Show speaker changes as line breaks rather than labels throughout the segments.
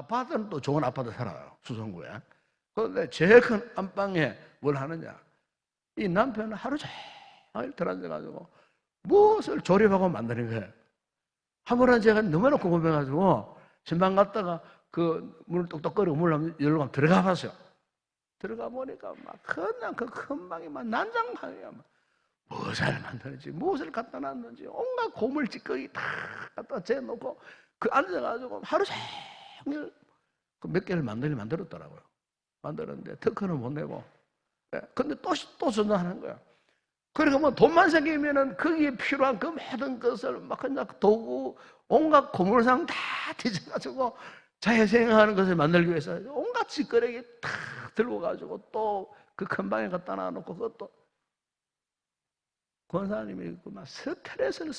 아파트는 또 좋은 아파트 살아요. 수성구에. 그런데 제일 큰 안방에 뭘 하느냐. 이 남편은 하루 종일 들어앉아가지고 무엇을 조립하고 만드는 거예요. 한 번은 제가 너무나 궁금해가지고 신방 갔다가 그 문을 똑똑거리고 문을 열고 한번 들어가 봤어요. 들어가 보니까 막 그냥 그 큰 방이 막 난장판이야. 무엇을 만드는지, 무엇을 갖다 놨는지, 온갖 고물 찌꺼기 다 갖다 재놓고 그 앉아가지고 하루 종일 그 몇 개를 만들었더라고요. 만들었는데 특허는 못 내고. 근데 또 전화하는 거야. 그러니까 뭐 돈만 생기면은 거기에 필요한 그 모든 것을 막 그냥 도구, 온갖 고물상 다 뒤져가지고 자기생각하는 것을 만들기 위해서 온갖 짓거리기 다 들고 가지고 또 그 큰 방에 갖다 놔놓고 그것도 권사님이 막 스트레스를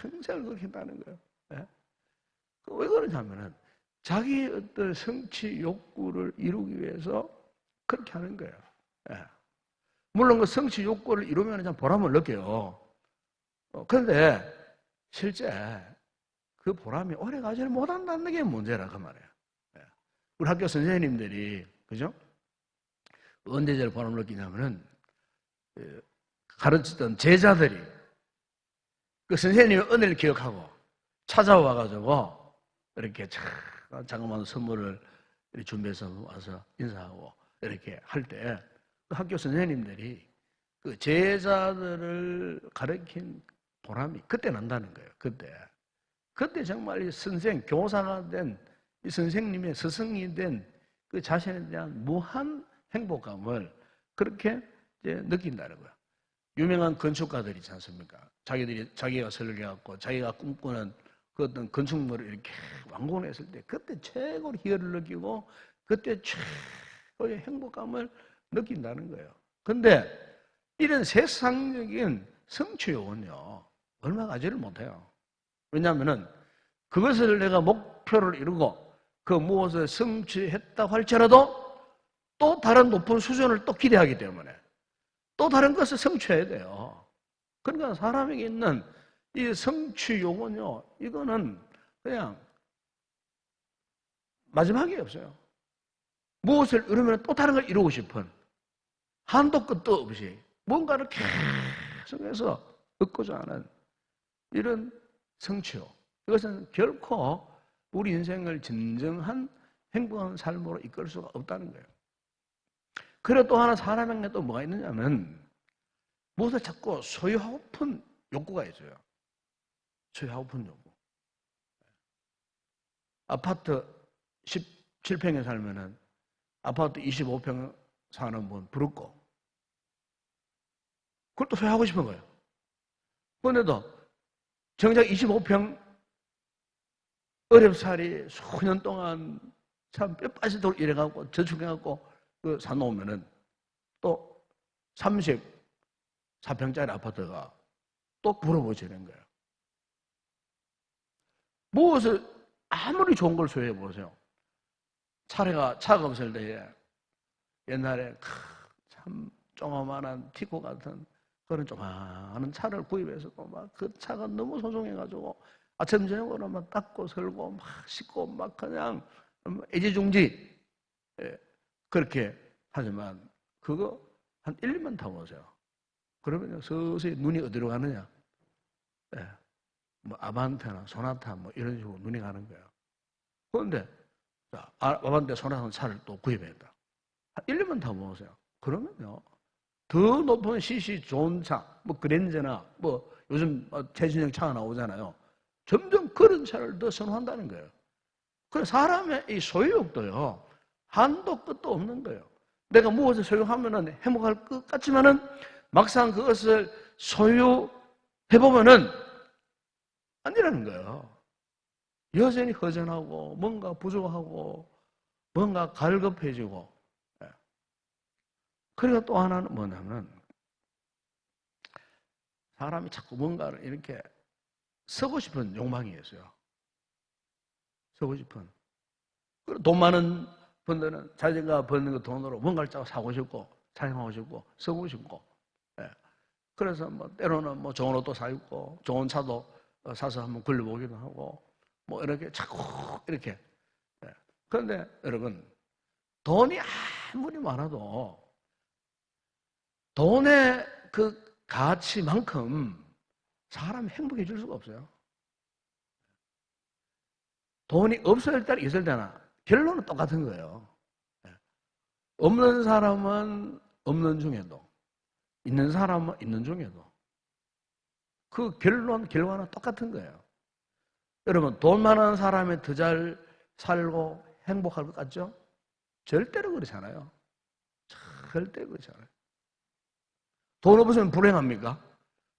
평생을 그렇게 한다는 거예요. 왜 그러냐면은 자기 어떤 성취 욕구를 이루기 위해서 그렇게 하는 거예요. 물론 그 성취 욕구를 이루면 참 보람을 느껴요. 그런데 실제 그 보람이 오래 가지를 못한다는 게 문제라 그 말이에요. 우리 학교 선생님들이 그죠? 언제 제일 보람을 느끼냐면은 가르치던 제자들이 그 선생님의 은혜를 기억하고 찾아와가지고 이렇게 자그마한 선물을 준비해서 와서 인사하고 이렇게 할 때 그 학교 선생님들이 그 제자들을 가르친 보람이 그때 난다는 거예요. 그때 정말 이 선생, 교사가 된 이 선생님의 스승이 된 그 자신에 대한 무한 행복감을 그렇게 이제 느낀다는 거예요. 유명한 건축가들이 있지 않습니까? 자기가 설계해갖고 자기가 꿈꾸는 그 어떤 건축물을 이렇게 완공했을 때 그때 최고로 희열을 느끼고 그때 최고의 행복감을 느낀다는 거예요. 근데 이런 세상적인 성취욕은요, 얼마 가지를 못해요. 왜냐하면은 그것을 내가 목표를 이루고 그 무엇을 성취했다고 할지라도 또 다른 높은 수준을 또 기대하기 때문에 또 다른 것을 성취해야 돼요. 그러니까 사람에게 있는 이 성취욕은요, 이거는 그냥 마지막이 없어요. 무엇을 이루면 또 다른 걸 이루고 싶은 한도 끝도 없이 뭔가를 계속해서 얻고자 하는 이런 성취욕. 이것은 결코 우리 인생을 진정한 행복한 삶으로 이끌 수가 없다는 거예요. 그리고 또 하나 사람에게 또 뭐가 있느냐면 무엇을 자꾸 소유하고픈 욕구가 있어요. 소유하고픈 욕구. 아파트 17평에 살면은 아파트 25평 사는 분 부럽고 그걸 또 소유하고 싶은 거예요. 그런데도 정작 25평 어렵사리 수년 동안 참 뼈 빠지도록 일해갖고 저축해갖고 그 사놓으면은 또 34평짜리 아파트가 또 부러워지는 거예요. 무엇을 아무리 좋은 걸 소유해 보세요. 차가 없을 때에 옛날에 참 조그만한 티코 같은 그런 조그마한 차를 구입해서 또 막 그 차가 너무 소중해가지고 아침 저녁으로 막 닦고 설고 막 씻고 막 그냥 애지중지 그렇게 하지만 그거 한 1, 2만 타보세요. 그러면 서서히 눈이 어디로 가느냐? 뭐 아반떼나 소나타 뭐 이런 식으로 눈이 가는 거예요. 그런데 아반떼 소나타 차를 또 구입해야 된다. 한 1, 2만 타보세요. 그러면요 더 높은 CC 좋은 차, 뭐 그랜저나 뭐 요즘 최신형 차가 나오잖아요. 점점 그런 차를 더 선호한다는 거예요. 그래서 사람의 이 소유욕도요, 한도 끝도 없는 거예요. 내가 무엇을 소유하면은 행복할 것 같지만은 막상 그것을 소유해보면은 아니라는 거예요. 여전히 허전하고, 뭔가 부족하고, 뭔가 갈급해지고. 그리고 또 하나는 뭐냐면, 사람이 자꾸 뭔가를 이렇게 쓰고 싶은 욕망이 있어요. 쓰고 싶은. 돈 많은 분들은 자기가 버는 그 돈으로 뭔가를 자꾸 사고 싶고, 사용하고 싶고, 쓰고 싶고. 그래서 뭐 때로는 뭐 좋은 옷도 사 입고, 좋은 차도 사서 한번 굴려보기도 하고, 뭐 이렇게 자꾸 이렇게. 그런데 여러분, 돈이 아무리 많아도 돈의 그 가치만큼 사람이 행복해질 수가 없어요. 돈이 없을 때나 있을 때나 결론은 똑같은 거예요. 없는 사람은 없는 중에도, 있는 사람은 있는 중에도 그 결과는 똑같은 거예요. 여러분, 돈 많은 사람이 더 잘 살고 행복할 것 같죠? 절대로 그렇지 않아요. 절대 그렇지 않아요. 돈 없으면 불행합니까?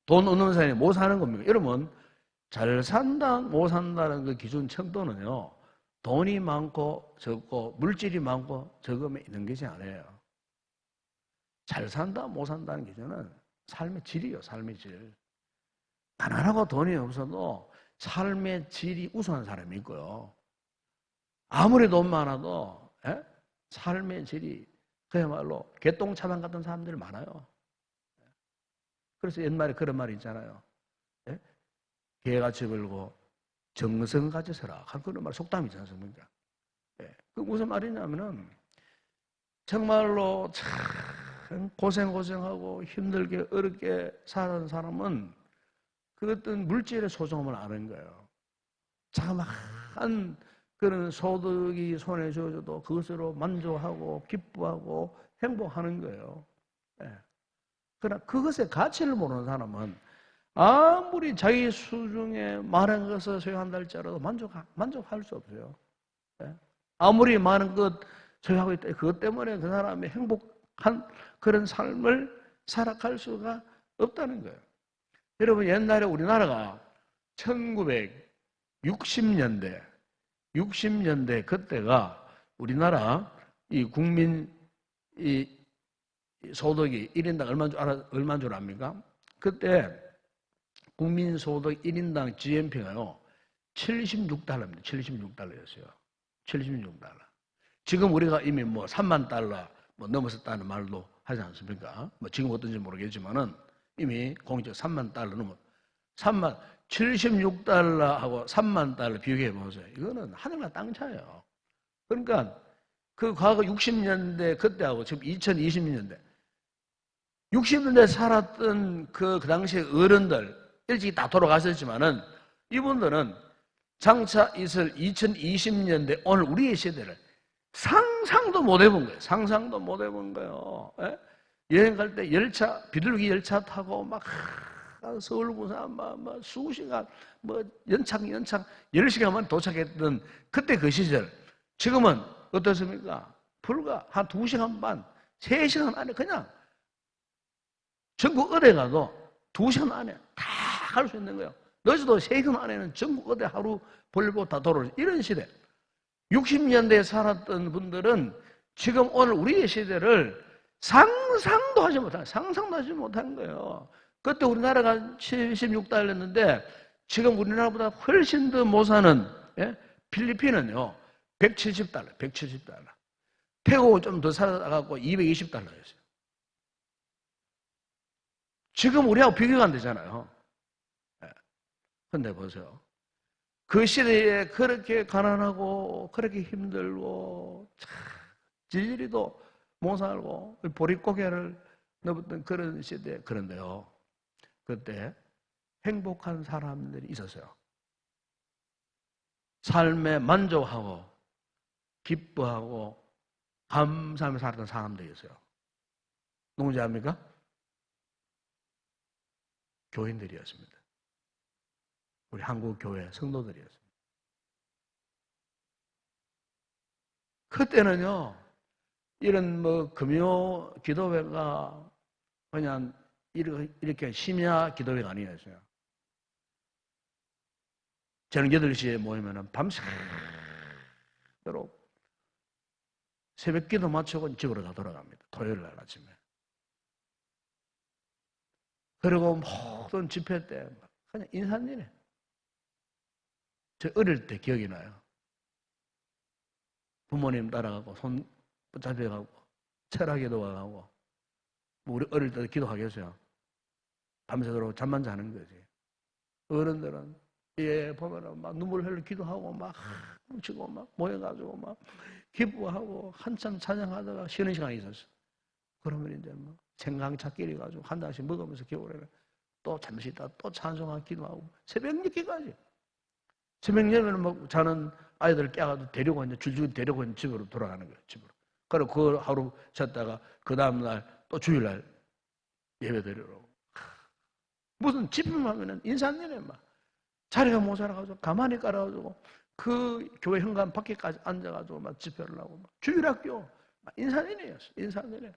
돈 없는 사람이 못 사는 겁니까? 여러분, 잘 산다, 못 산다는 그 기준 첨도는요, 돈이 많고 적고 물질이 많고 적으면 있는 것이 아니에요. 잘 산다, 못 산다는 기준은 삶의 질이요, 삶의 질. 가난하고 돈이 없어도 삶의 질이 우수한 사람이 있고요. 아무리 돈 많아도 삶의 질이 그야말로 개똥차단 같은 사람들이 많아요. 그래서 옛말에 그런 말이 있잖아요. 개같이 벌고 정성같이 서라. 그런 말 속담이 있지 않습니까? 그 무슨 말이냐면은 정말로 참 고생하고 힘들게 어렵게 사는 사람은 그 어떤 물질의 소중함을 아는 거예요. 자그마한 그런 소득이 손에 쥐어져도 그것으로 만족하고 기뻐하고 행복하는 거예요. 그러나 그것의 가치를 모르는 사람은 아무리 자기 수중에 많은 것을 소유한다 할지라도 만족할 수 없어요. 아무리 많은 것 소유하고 있다, 그것 때문에 그 사람이 행복한 그런 삶을 살아갈 수가 없다는 거예요. 여러분, 옛날에 우리나라가 1960년대 그때가 우리나라 이 국민 이 소득이 1인당 얼마인 줄 압니까? 그때 국민 소득 1인당 GNP가요 76달러입니다. 76달러였어요. 76달러. 지금 우리가 이미 뭐 3만 달러 뭐 넘었었다는 말도 하지 않습니까? 뭐 지금 어떤지 모르겠지만은 이미 공적 3만 달러 넘어 76달러하고 3만 달러 비교해 보세요. 이거는 하늘과 땅 차이에요. 그러니까 그 과거 60년대 그때하고 지금 2020년대 60년대 살았던 그 당시의 어른들 일찍 다 돌아가셨지만은 이분들은 장차 있을 2020년대 오늘 우리의 시대를 상상도 못 해본 거예요. 상상도 못 해본 거예요. 여행 갈 때 열차, 비둘기 열차 타고 막 서울, 부산 막 수시간 연착 10시간만 도착했던 그때 그 시절. 지금은 어떻습니까? 불과 한 2시간 반, 3시간 안에 그냥 전국 어디 가도 2시간 안에 다 갈 수 있는 거예요. 늦어도 3시간 안에는 전국 어디 하루 벌고 다 돌아오는 이런 시대. 60년대에 살았던 분들은 지금 오늘 우리의 시대를 상상도 하지 못한 거예요. 그때 우리나라가 76달러였는데 지금 우리나라보다 훨씬 더 못 사는 필리핀은요 170달러. 태국은 좀 더 살아가고 220달러였어요. 지금 우리하고 비교가 안 되잖아요. 그런데 보세요. 그 시대에 그렇게 가난하고 그렇게 힘들고 지지리도 못 살고 보릿고개를 넘었던 그런 시대. 그런데요. 그때 행복한 사람들이 있었어요. 삶에 만족하고 기뻐하고 감사하며 살았던 사람들이 있어요. 누군지 압니까? 교인들이었습니다. 우리 한국 교회 성도들이었습니다. 그때는요, 이런 금요 기도회가 그냥 이렇게 심야 기도회가 아니었어요. 저는 8시에 모이면은 밤새도록 새벽 기도 마치고 집으로 다 돌아갑니다. 토요일 날 아침에. 그리고 모든 집회 때 그냥 인사님이네. 저 어릴 때 기억이 나요. 부모님 따라가고 손 붙잡혀가고 철학기도 가고 우리 어릴 때 기도하겠어요. 밤새도록 잠만 자는 거지. 어른들은 예, 보면은 막 눈물 흘려 기도하고 막 뭉치고 막 모여가지고 막 기뻐하고 한참 찬양하다가 쉬는 시간이 있었어. 그러면 이제 뭐 생강차끼리 가지고 한 달씩 먹으면서 겨울에는 또 잠시 있다 또 찬송하고 기도하고 새벽 늦게까지. 새벽 늦으면 뭐 자는 아이들 깨가지고 데리고 이제 줄줄 데리고 이제 집으로 돌아가는 거예요. 집으로. 그리고 그 하루 잤다가 그 다음날 또 주일날 예배 드리러. 무슨 집회하면은 인사 안 내네 막. 자리가 모자라가지고 가만히 깔아가지고 그 교회 현관 밖에까지 앉아가지고 막 집회를 하고 막 주일학교 인사내내였어. 인사내내.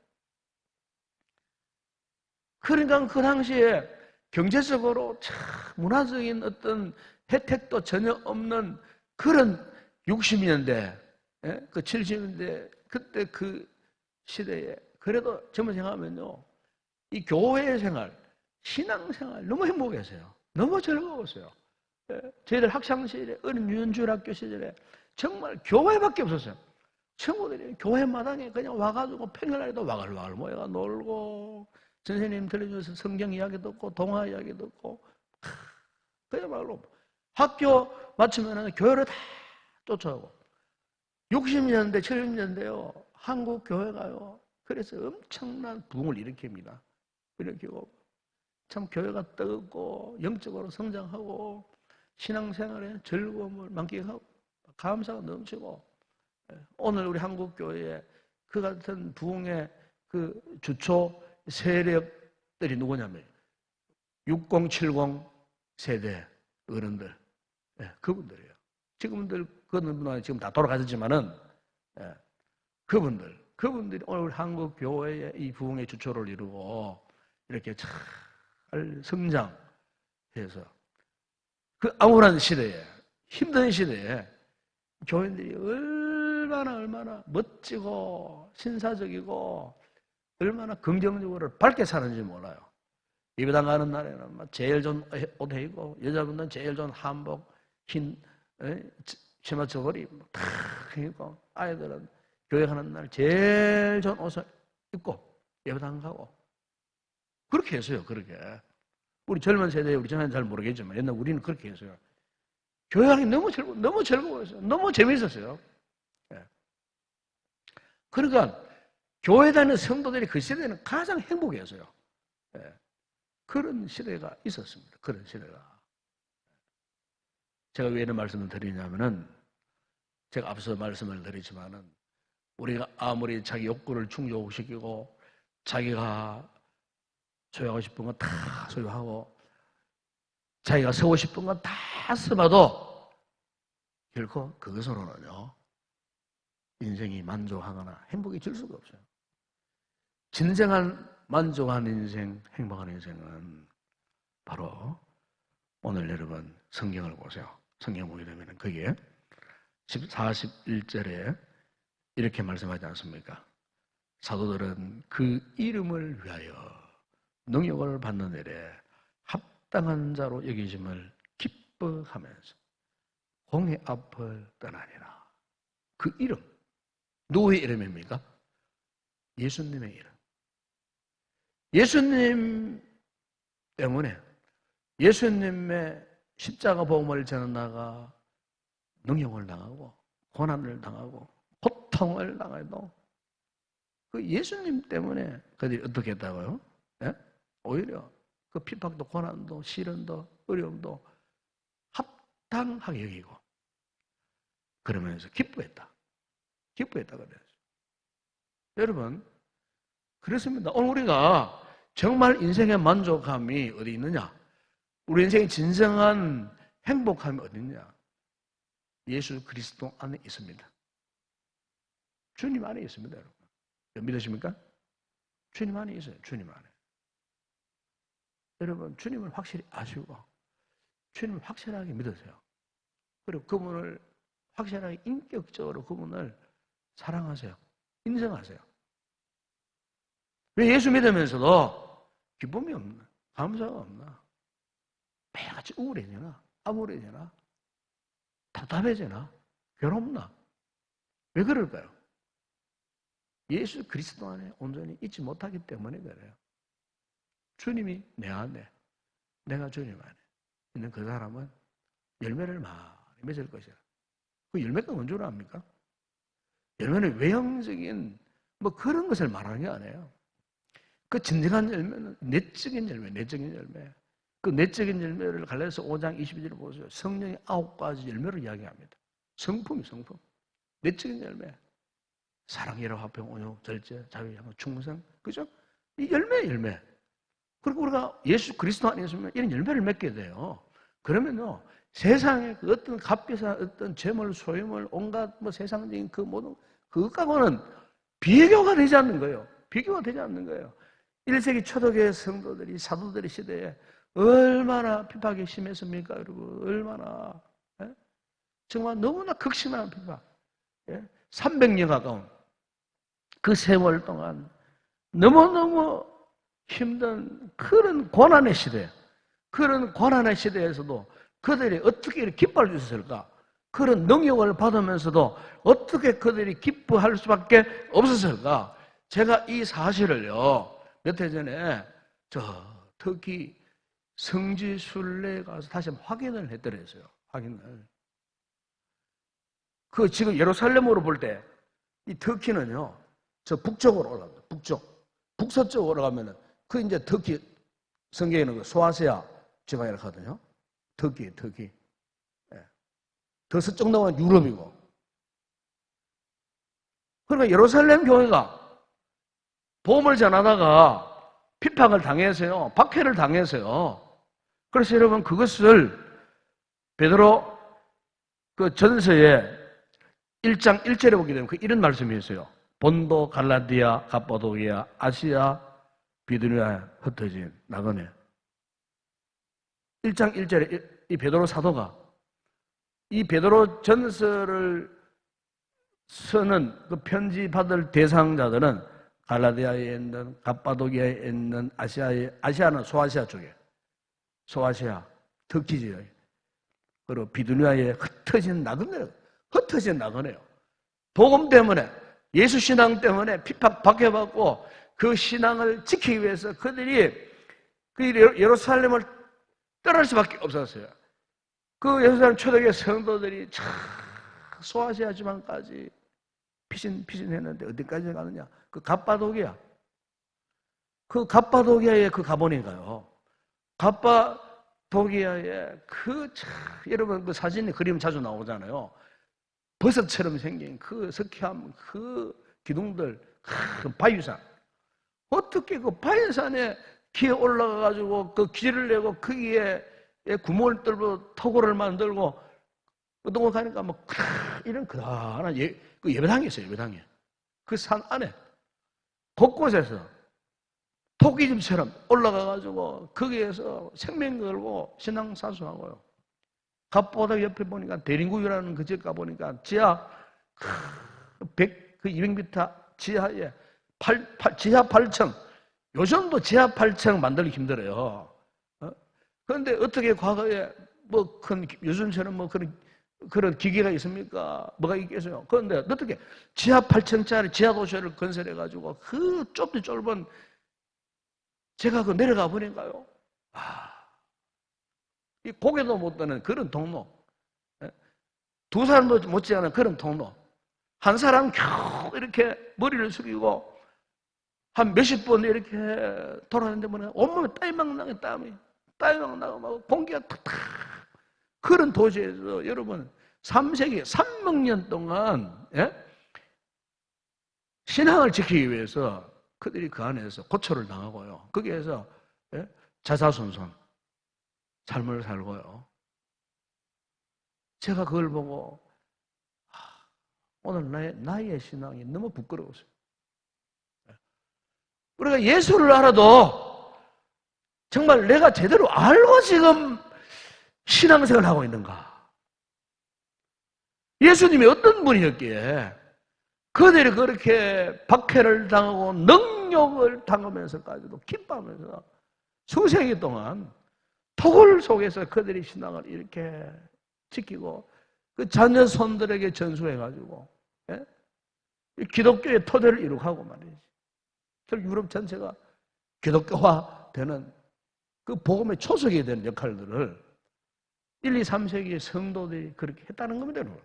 그러니까 그 당시에 경제적으로 참 문화적인 어떤 혜택도 전혀 없는 그런 60년대, 그 70년대 그때 그 시대에 그래도 젊은 생각하면요 이 교회 생활, 신앙 생활 너무 행복했어요. 너무 즐거웠어요. 저희들 학창시절에 어린 유년주일학교 시절에 정말 교회밖에 없었어요. 친구들이 교회 마당에 그냥 와가지고 평일날에도 와글와글 모여가 놀고 선생님 들려줘서 성경 이야기 듣고 동화 이야기 듣고 그야말로 학교 마치면 교회를 다 쫓아오고 60년대 70년대요 한국 교회가요 그래서 엄청난 부흥을 일으킵니다. 일으키고 참 교회가 뜨겁고 영적으로 성장하고 신앙생활에 즐거움을 만끽하고 감사가 넘치고 오늘 우리 한국교회에 그 같은 부흥의 그 주초 세력들이 누구냐면 6070 세대 어른들 그분들이에요. 지금들 그분들은 지금 다 돌아가셨지만은 그분들이 오늘 한국 교회의 이 부흥의 주초를 이루고 이렇게 잘 성장해서 그 암울한 시대에 힘든 시대에 교인들이 얼마나 멋지고 신사적이고 얼마나 긍정적으로 밝게 사는지 몰라요. 예배당 가는 날에는 제일 좋은 옷 입고 여자분들은 제일 좋은 한복 흰 치마 저고리 다 입고 아이들은 교회 가는 날 제일 좋은 옷을 입고 예배당 가고 그렇게 했어요. 그렇게 우리 젊은 세대에 우리 전에는 잘 모르겠지만 옛날 우리는 그렇게 했어요. 교회 가는 게 너무 즐거웠어요. 너무 재미있었어요. 그러니까 교회 다니는 성도들이 그 시대에는 가장 행복했어요. 그런 시대가 있었습니다. 그런 시대가. 제가 왜 이런 말씀을 드리냐면은 제가 앞서 말씀을 드리지만은 우리가 아무리 자기 욕구를 충족시키고 자기가 소유하고 싶은 건 다 소유하고 자기가 쓰고 싶은 건 다 써봐도 결코 그것으로는요 인생이 만족하거나 행복해질 수가 없어요. 진정한 만족한 인생, 행복한 인생은 바로 오늘 여러분 성경을 보세요. 성경 보게 되면 거기에 41절에 이렇게 말씀하지 않습니까? 사도들은 그 이름을 위하여 능욕을 받는 일에 합당한 자로 여기심을 기뻐하면서 공의 앞을 떠나니라. 그 이름, 누구의 이름입니까? 예수님의 이름. 예수님 때문에 예수님의 십자가 복음을 전하다가 능욕을 당하고 고난을 당하고 고통을 당해도 그 예수님 때문에 그들이 어떻게 했다고요? 예? 오히려 그 핍박도 고난도 시련도 어려움도 합당하게 여기고 그러면서 기뻐했다 그래요. 여러분 그렇습니다. 오늘 우리가 정말 인생의 만족함이 어디 있느냐? 우리 인생의 진정한 행복함이 어디 있느냐? 예수 그리스도 안에 있습니다. 주님 안에 있습니다, 여러분. 믿으십니까? 주님 안에 있어요. 주님 안에. 여러분, 주님을 확실히 아시고 주님을 확실하게 믿으세요. 그리고 그분을 확실하게 인격적으로 그분을 사랑하세요. 인정하세요. 왜 예수 믿으면서도 기쁨이 없나? 감사가 없나? 매일같이 우울해지나? 암울해지나? 답답해지나? 괴롭나? 왜 그럴까요? 예수 그리스도 안에 온전히 있지 못하기 때문에 그래요. 주님이 내 안에, 내가 주님 안에 있는 그 사람은 열매를 많이 맺을 것이라. 그 열매가 뭔 줄 압니까? 열매는 외형적인 뭐 그런 것을 말하는 게 아니에요. 그 진정한 열매는 내적인 열매, 내적인 열매. 그 내적인 열매를 갈라디아서 5장 22절을 보세요. 성령의 9가지 열매를 이야기합니다. 성품. 내적인 열매. 사랑, 희락, 화평, 온유, 절제, 자유, 양호, 충성. 그죠? 이 열매. 그리고 우리가 예수 그리스도 안에 있으면 이런 열매를 맺게 돼요. 그러면요, 세상의 그 어떤 값비싼 어떤 재물, 소유물, 온갖 뭐 세상적인 그 모든 그것과는 비교가 되지 않는 거예요. 비교가 되지 않는 거예요. 1세기 초대교회 성도들이 사도들의 시대에 얼마나 핍박이 심했습니까? 여러분, 얼마나. 예? 정말 너무나 극심한 핍박. 예? 300년 가까운 그 세월 동안 너무너무 힘든 그런 고난의 시대, 그런 고난의 시대에서도 그들이 어떻게 이렇게 기뻐할 수 있었을까? 그런 능력을 받으면서도 어떻게 그들이 기뻐할 수밖에 없었을까? 제가 이 사실을요, 몇 해 전에 터키 성지순례에 가서 다시 한번 확인을 했더랬어요. 확인을. 그 지금 예루살렘으로 볼 때 이 터키는요, 저 북쪽으로 올라갑니다. 북서쪽으로 올라가면은 그 이제 터키 성경에는 소아시아 지방이라고 하거든요. 터키. 예. 더 서쪽 나가면 유럽이고. 그러니까 예루살렘 교회가 복음을 전하다가 핍박을 당해서요, 박해를 당해서요. 그래서 여러분 그것을 베드로 그 전서에 1장 1절에 보게 되면 그 이런 말씀이 있어요. 본도, 갈라디아, 갑바도기아, 아시아, 비두니아에 흩어진 나그네. 1장 1절에 이 베드로 사도가 이 베드로 전서를 쓰는 그 편지 받을 대상자들은 갈라디아에 있는 갑바도기아에 있는 아시아는 소아시아 쪽에 소아시아 터키지요. 그리고 비두니아에 흩어진 나그네예요. 복음 때문에 예수 신앙 때문에 핍박 박해받고 그 신앙을 지키기 위해서 그들이 그 예루살렘을 떠날 수밖에 없었어요. 그 예루살렘 초대교회 성도들이 참 소아시아 지방까지 피신했는데 어디까지 가느냐? 그 갑바도기아. 그 갑바도기아에 그 가보니까요. 갑바도기아에 여러분 그 사진에 그림 자주 나오잖아요. 버섯처럼 생긴 그 석회암, 그 기둥들, 그 바위산. 어떻게 그 바위산에 기에 올라가가지고 그 길을 내고 거기에 구멍을 뚫고 토굴을 만들고 어떤 거 가니까 뭐 이런 그다란 그 예배당이 있어요. 예배당에 그 산 안에 곳곳에서 토끼집처럼 올라가가지고 거기에서 생명 걸고 신앙 사수하고요. 갑보다 옆에 보니까 대림구이라는 그 집 가보니까 지하 200m 지하에 지하 8층. 요즘도 지하 8층 만들기 힘들어요. 그런데 어떻게 과거에 뭐 요즘처럼 뭐 그런 기계가 있습니까? 뭐가 있겠어요? 그런데 어떻게 지하 8층짜리 지하 도시를 건설해가지고 그 좁은 제가 그 내려가 보니까요. 이 고개도 못 드는 그런 통로. 두 사람도 못지않은 그런 통로. 한 사람 겨우 이렇게 머리를 숙이고 한 몇십 번 이렇게 돌아다니는데 뭐냐. 온몸에 땀이 막 나게 땀이 막 나고 막 공기가 탁탁. 그런 도시에서 여러분 3세기 300년 동안 신앙을 지키기 위해서 그들이 그 안에서 고초를 당하고요. 거기에서 자자손손 삶을 살고요. 제가 그걸 보고 오늘 나의 신앙이 너무 부끄러웠어요. 우리가 예수를 알아도 정말 내가 제대로 알고 지금 신앙생활을 하고 있는가? 예수님이 어떤 분이었기에 그들이 그렇게 박해를 당하고 능욕을 당하면서까지도 기뻐하면서 수세기 동안 토굴 속에서 그들이 신앙을 이렇게 지키고 그 자녀손들에게 전수해가지고 기독교의 토대를 이룩하고 말이지. 결국 유럽 전체가 기독교화 되는 그 복음의 초석이 되는 역할들을 1, 2, 3세기의 성도들이 그렇게 했다는 겁니다, 여러분.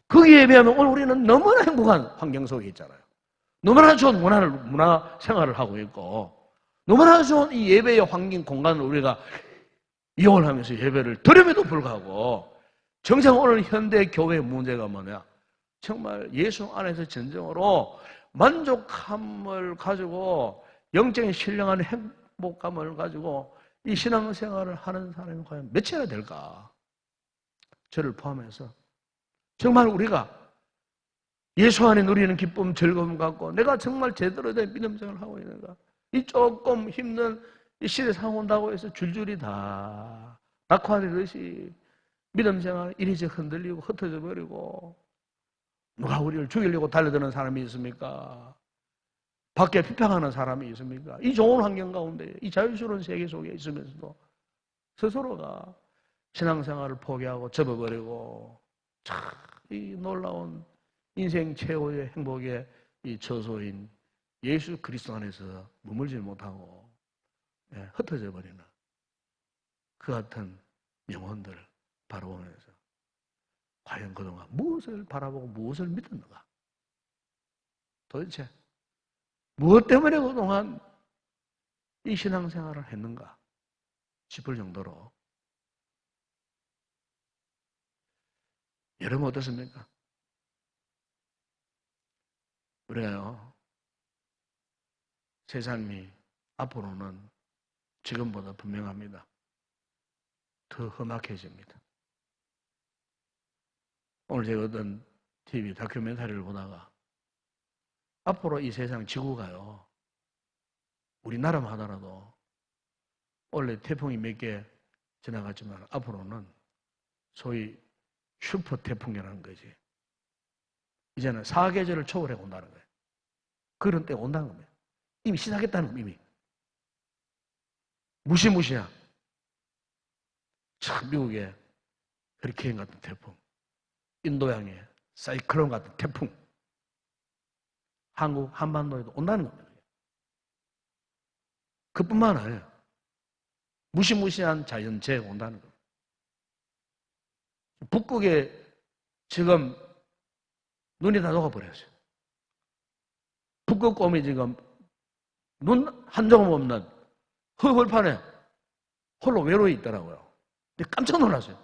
거기에 비하면 오늘 우리는 너무나 행복한 환경 속에 있잖아요. 너무나 좋은 문화 생활을 하고 있고, 너무나 좋은 이 예배의 환경, 공간을 우리가 이용을 하면서 예배를 드림에도 불구하고, 정작 오늘 현대 교회의 문제가 뭐냐? 정말 예수 안에서 진정으로 만족함을 가지고 영적인 신령한 행복감을 가지고 이 신앙생활을 하는 사람이 과연 몇이나 될까? 저를 포함해서 정말 우리가 예수 안에 누리는 기쁨, 즐거움 갖고 내가 정말 제대로 된 믿음생활을 하고 있는가? 이 조금 힘든 이 시대 상황 온다고 해서 줄줄이 다 낙화되듯이 믿음생활 이리저리 흔들리고 흩어져 버리고, 누가 우리를 죽이려고 달려드는 사람이 있습니까? 밖에 비판하는 사람이 있습니까? 이 좋은 환경 가운데, 이 자유스러운 세계 속에 있으면서도 스스로가 신앙생활을 포기하고 접어버리고, 참 이 놀라운 인생 최고의 행복의 이 저소인 예수 그리스도 안에서 머물지 못하고 흩어져 버리는 그 같은 영혼들을 바라보면서 과연 그동안 무엇을 바라보고 무엇을 믿었는가? 도대체 무엇 때문에 그동안 이 신앙생활을 했는가 싶을 정도로. 여러분 어떻습니까? 우리가요, 세상이 앞으로는 지금보다 분명합니다. 더 험악해집니다. 오늘 제가 어떤 TV 다큐멘터리를 보다가 앞으로 이 세상 지구가요, 우리나라만 하더라도 원래 태풍이 몇 개 지나갔지만 앞으로는 소위 슈퍼 태풍이라는 거지. 이제는 사계절을 초월해 온다는 거예요. 그런 때 온다는 겁니다. 이미 시작했다는 겁니다. 이미. 무시무시한 참 미국의 허리케인 같은 태풍, 인도양의 사이클론 같은 태풍, 한국 한반도에도 온다는 겁니다. 그뿐만 아니에요. 무시무시한 자연재해가 온다는 겁니다. 북극에 지금 눈이 다 녹아버렸어요. 북극곰이 지금 눈 한 조금 없는 흙을판에 홀로 외로이 있더라고요. 근데 깜짝 놀랐어요.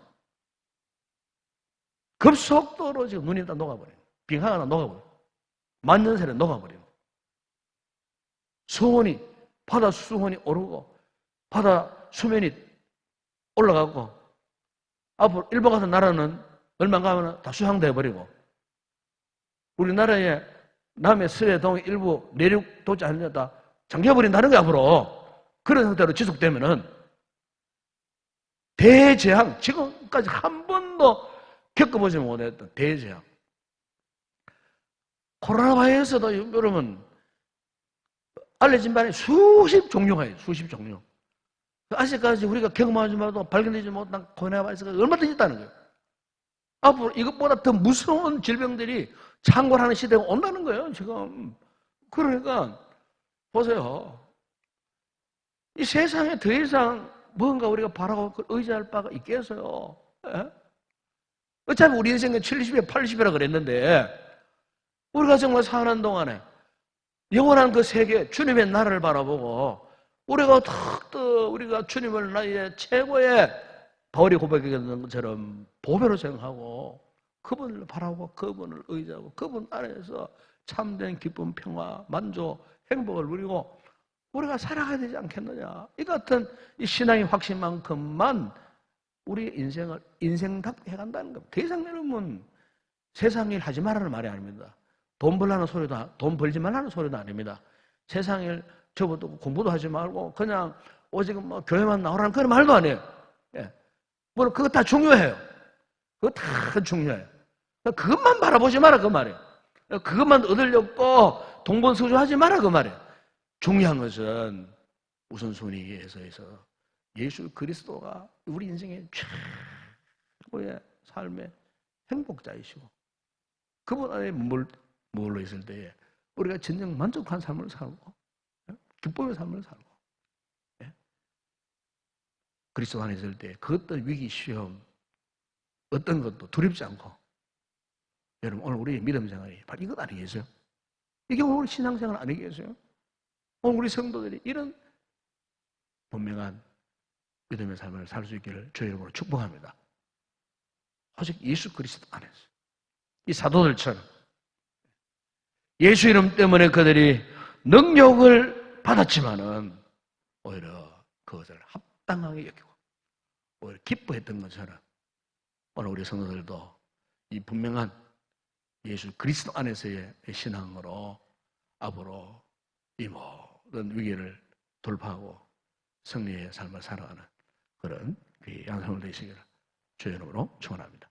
급속도로 지금 눈이 다 녹아버려요. 빙하가 하나 녹아버려요. 만년설에 녹아버려요. 수온이, 바다 수온이 오르고 바다 수면이 올라가고, 앞으로 일본 같은 나라는 얼마 가면 다 수상돼버리고, 우리나라의 남해 서해 동 일부 내륙 도지 않는 다 잠겨버린다는 거야. 앞으로 그런 상태로 지속되면은 대재앙, 지금까지 한 번도 겪어보지 못했던 대재앙. 코로나 바이러스도 여러분 알려진 바에 수십 종류가 있어요. 수십 종류. 아직까지 우리가 경험하지 못하고 발견되지 못한 코로나 바이러스가 얼마든지 있다는 거예요. 앞으로 이것보다 더 무서운 질병들이 창궐하는 시대가 온다는 거예요, 지금. 그러니까 보세요. 이 세상에 더 이상 뭔가 우리가 바라고 의지할 바가 있겠어요? 예? 어차피 우리 인생은 70에 80이라 그랬는데, 우리가 정말 사는 동안에 영원한 그 세계, 주님의 나라를 바라보고 우리가 턱 우리가 주님을 나의 최고의 바울이 고백했던 것처럼 보배로 생각하고 그분을 바라보고 그분을 의지하고 그분 안에서 참된 기쁨, 평화, 만족, 행복을 누리고 우리가 살아가야 되지 않겠느냐. 이 같은 이 신앙의 확신만큼만 우리 인생을 인생답게 해간다는 겁니다. 더 이상 여러분 세상 일 하지 말라는 말이 아닙니다. 돈 벌라는 소리도, 돈 벌지 말라는 소리도 아닙니다. 세상 일 접어두고 공부도 하지 말고 그냥 오직 뭐 교회만 나오라는 그런 말도 아니에요. 예. 물론 그거 다 중요해요. 그거 다 중요해요. 그것만 바라보지 마라 그 말이에요. 그것만 얻으려고 동분서주하지 마라 그 말이에요. 중요한 것은 우선순위에서 예수 그리스도가 우리 인생의 최고의 삶의 행복자이시고 그분 안에 머물러 있을 때에 우리가 진정 만족한 삶을 살고 기쁨의 삶을 살고 그리스도 안에 있을 때 그 어떤 위기, 시험, 어떤 것도 두렵지 않고, 여러분 오늘 우리의 믿음 생활이 바로 이것 아니겠어요? 이게 오늘 신앙생활 아니겠어요? 오늘 우리 성도들이 이런 분명한 믿음의 삶을 살 수 있기를 주의 이름으로 축복합니다. 오직 예수 그리스도 안에서 이 사도들처럼 예수 이름 때문에 그들이 능력을 받았지만은 오히려 그것을 합당하게 여기고 오히려 기뻐했던 것처럼 오늘 우리 성도들도 이 분명한 예수 그리스도 안에서의 신앙으로 앞으로 이 모든 위기를 돌파하고 승리의 삶을 살아가는 그런 양성을 되시기를 주의 이름으로 축원합니다.